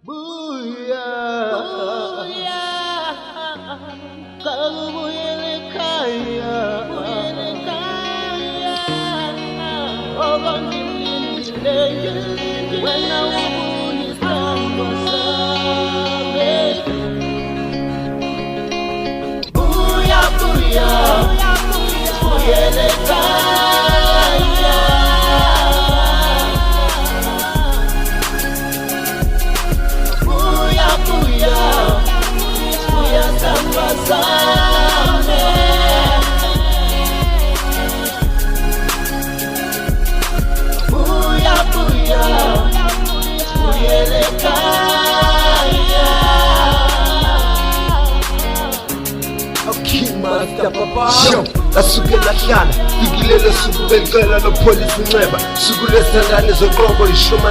buya kakubuyele ekhaya okongilindile wena ubuyisa ngosame buya buyele ekhaya buya sambazane buya buyele ekhaya. Master Papa asukela hlala fikilele suku belicela lo police inceba suku lesandane zoqobo ishuma